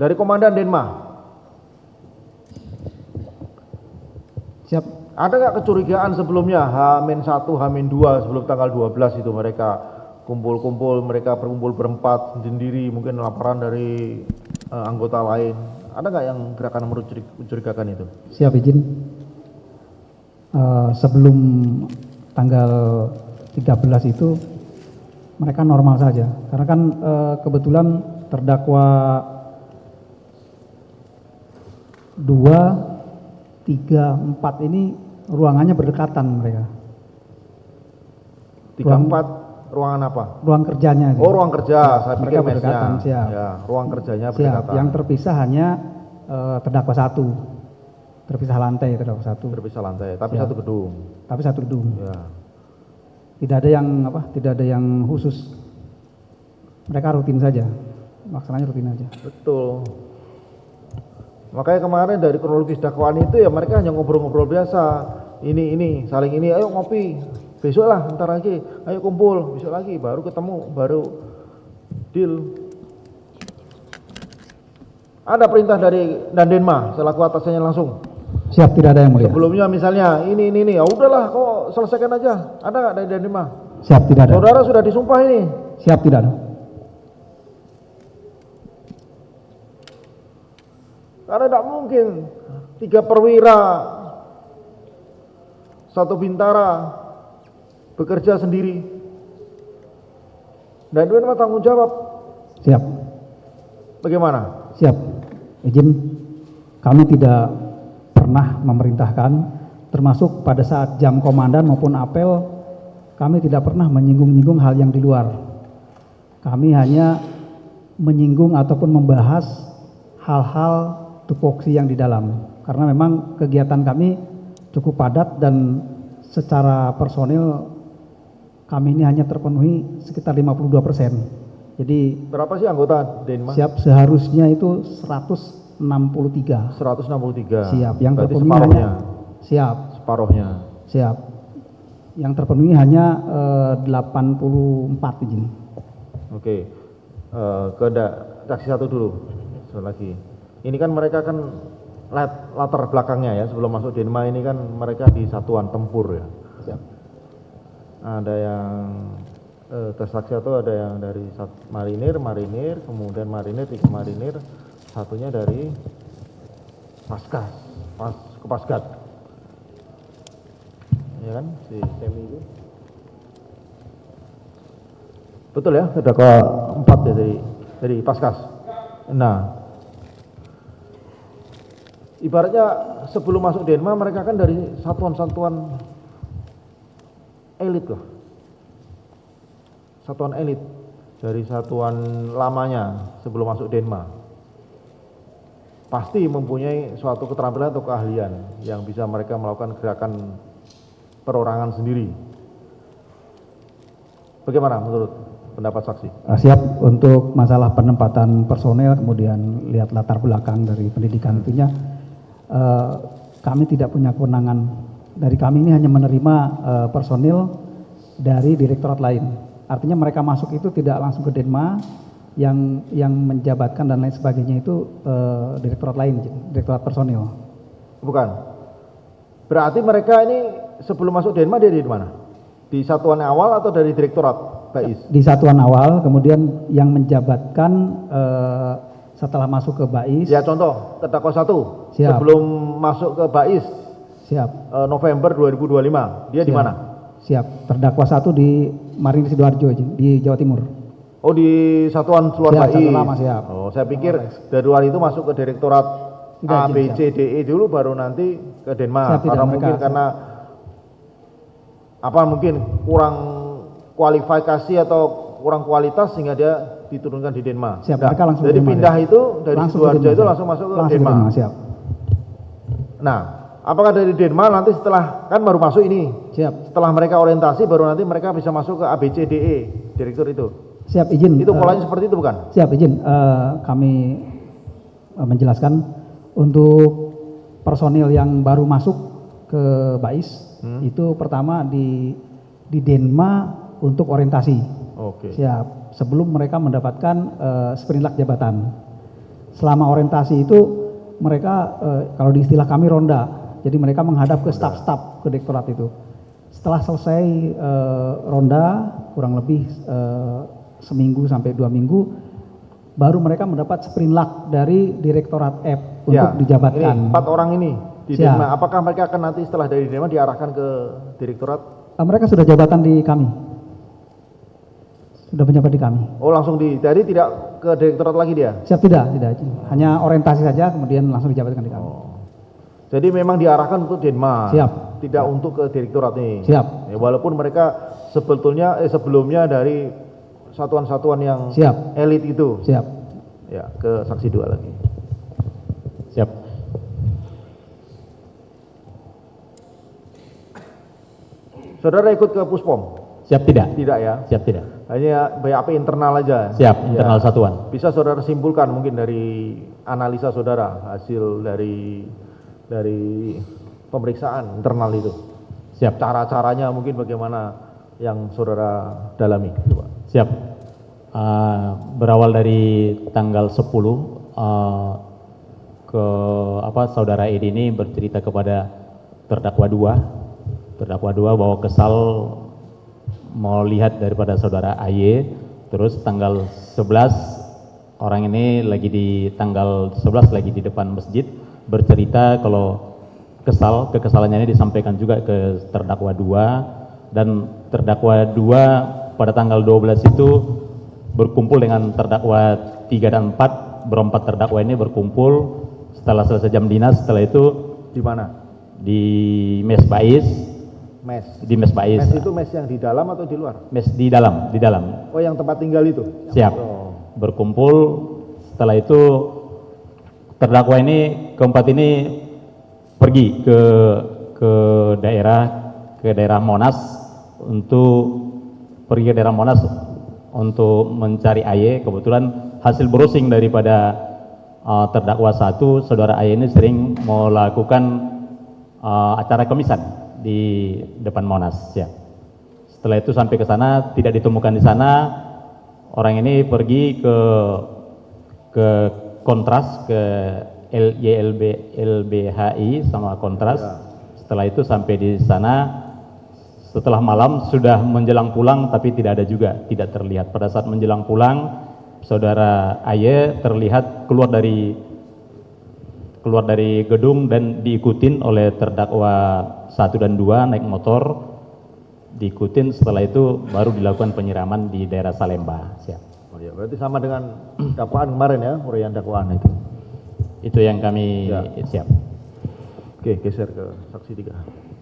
Dari Komandan Denma. Siap. Ada nggak kecurigaan sebelumnya H-1, H-2 sebelum tanggal 12 itu mereka kumpul-kumpul, mereka berkumpul berempat sendiri, mungkin laporan dari anggota lain. Ada nggak yang gerakan mencurigakan itu? Siap, izin. Sebelum tanggal 13 itu mereka normal saja. Karena kan kebetulan terdakwa 2, 3, 4 ini ruangannya berdekatan mereka. 3, 4 ruangan apa? Ruang kerjanya. Oh, ruang kerja. Saya pikir mereka berdekatan, mesnya. siap. Ya, ruang kerjanya Siap. berdekatan. Yang terpisah hanya terdakwa 1. Terpisah lantai terdakwa 1. Terpisah lantai, tapi Siap. satu gedung. Tapi satu gedung. Ya. Tidak ada yang tidak ada yang khusus. Mereka rutin saja. Maksananya rutin aja. Betul. Makanya kemarin dari kronologis dakwaan itu ya mereka hanya ngobrol-ngobrol biasa. Ini, saling ini, ayo ngopi. Besok lah, ntar lagi, ayo kumpul. Besok lagi, baru ketemu, baru deal. Ada perintah dari Dandenma selaku atasannya langsung. Siap, tidak ada yang mulia. Sebelumnya misalnya ini, ya udahlah, kok selesaikan aja. Ada nggak dari Dandenma? Siap, tidak ada. Saudara sudah disumpah ini. Siap, tidak ada. Karena tidak mungkin 3 perwira, 1 bintara bekerja sendiri. Dan itu memang tanggung jawab. Siap. Bagaimana? Siap. Izin, kami tidak pernah memerintahkan, termasuk pada saat jam komandan maupun apel, kami tidak pernah menyinggung-nyinggung hal yang di luar. Kami hanya menyinggung ataupun membahas hal-hal tupoksi yang di dalam. Karena memang kegiatan kami cukup padat dan secara personil kami ini hanya terpenuhi sekitar 52%. Jadi Berapa sih anggota Denma? siap, seharusnya itu 163. 163. Siap, yang Berarti terpenuhi separuhnya. hanya siap, Separuhnya. siap. Yang terpenuhi hanya 84 izin. Oke. Ke taksi 1 dulu. Sekali lagi. Ini kan mereka kan latar belakangnya ya, sebelum masuk Denma ini kan mereka di satuan tempur ya. Siap. Ada yang saksi atau ada yang dari marinir, kemudian marinir, 3 marinir, satunya dari Kopasgat. Ya kan, si Semi itu. Betul ya, ada ke 4 ya dari Paskas. Nah, ibaratnya sebelum masuk Denma mereka kan dari satuan-satuan elit loh. Satuan elit dari satuan lamanya sebelum masuk Denma. Pasti mempunyai suatu keterampilan atau keahlian yang bisa mereka melakukan gerakan perorangan sendiri. Bagaimana menurut pendapat saksi? Siap. Untuk masalah penempatan personel, kemudian lihat latar belakang dari pendidikan itunya, kami tidak punya kewenangan. Dari kami ini hanya menerima personil dari direktorat lain. Artinya mereka masuk itu tidak langsung ke Denma, yang menjabatkan dan lain sebagainya itu direktorat lain, direktorat personil. Bukan. Berarti mereka ini sebelum masuk Denma dia di mana? Di satuan awal atau dari direktorat Bais? Di satuan awal, kemudian yang menjabatkan setelah masuk ke Bais. Ya contoh, terdakwa 1 Siap. sebelum masuk ke Bais Siap. November 2025, dia di Siap. mana? Siap. Terdakwa 1 di Marinir Sidoarjo di Jawa Timur. Oh, di satuan luar Siap, Bais. satu lama, siap. Oh, saya pikir dari luar itu masuk ke direktorat Tidak, A, B, siap. C, D, E dulu baru nanti ke Denma. Siap, tidak, Karena mereka- mungkin karena mungkin kurang kualifikasi atau kurang kualitas sehingga dia diturunkan di Denma. Siap, Nah, mereka langsung jadi Denma, pindah siap. itu dari Langsung ke Sidoarjo Denma, itu siap. langsung masuk ke Langsung Denma. siap. Nah, apakah dari Denma nanti setelah kan baru masuk ini, Siap. setelah mereka orientasi baru nanti mereka bisa masuk ke ABCDE direktur itu. Siap, izin. Itu polanya seperti itu bukan? Siap, izin. Kami menjelaskan untuk personil yang baru masuk ke Bais itu pertama di Denma untuk orientasi. Oke. Siap. Sebelum mereka mendapatkan sprintlak jabatan. Selama orientasi itu mereka kalau di istilah kami ronda, jadi mereka menghadap ke staf-staf ke direktorat itu. Setelah selesai ronda kurang lebih seminggu sampai 2 minggu, baru mereka mendapat sprinlak dari Direktorat F untuk dijabatkan. Ini 4 orang ini di Denma. Apakah mereka akan nanti setelah dari Denma diarahkan ke Direktorat? Mereka sudah jabatan di kami. Sudah menjabat di kami. Oh, langsung jadi tidak ke Direktorat lagi dia? Siap, tidak. Hanya orientasi saja, kemudian langsung dijabatkan di kami. Jadi memang diarahkan untuk Denma. Siap. Tidak untuk ke Direktorat nih. Siap. Ya, walaupun mereka sebelumnya dari satuan-satuan yang siap, elit itu. Siap. Ya, ke saksi 2 lagi. Siap. Saudara ikut ke Puspom? Siap tidak? Tidak ya? Siap tidak? Hanya BAP internal aja. Siap, internal satuan. Bisa saudara simpulkan mungkin dari analisa saudara hasil dari pemeriksaan internal itu. Siap. Cara-caranya mungkin bagaimana yang saudara dalami. Coba. Siap. Berawal dari tanggal 10 saudara Edi ini bercerita kepada terdakwa 2 bahwa kesal mau lihat daripada saudara AY. Terus tanggal 11 orang ini lagi di depan masjid bercerita kalau kekesalannya ini disampaikan juga ke terdakwa 2, dan terdakwa 2 pada tanggal 12 itu berkumpul dengan terdakwa 3 dan 4, berempat terdakwa ini berkumpul setelah selesai jam dinas. Setelah itu di mana? Di Mes Bais. Di Mes Bais. Mes itu mes yang di dalam atau di luar? Mes di dalam. Oh, yang tempat tinggal itu? Siap. Berkumpul. Setelah itu terdakwa ini keempat ini pergi ke daerah Monas untuk mencari AY. Kebetulan hasil browsing daripada terdakwa 1, saudara AY ini sering melakukan acara kemisan di depan Monas. Ya. Setelah itu sampai ke sana tidak ditemukan di sana. Orang ini pergi ke Kontras, ke LBHI sama Kontras. Setelah itu sampai di sana. Setelah malam sudah menjelang pulang, tapi tidak terlihat. Pada saat menjelang pulang, saudara AY terlihat keluar dari gedung dan diikutin oleh terdakwa 1 dan 2 naik motor, diikutin. Setelah itu baru dilakukan penyiraman di daerah Salemba. Siap. Oh ya, berarti sama dengan dakwaan kemarin ya, uraian dakwaan itu. Itu yang kami siap. Oke, geser ke saksi 3.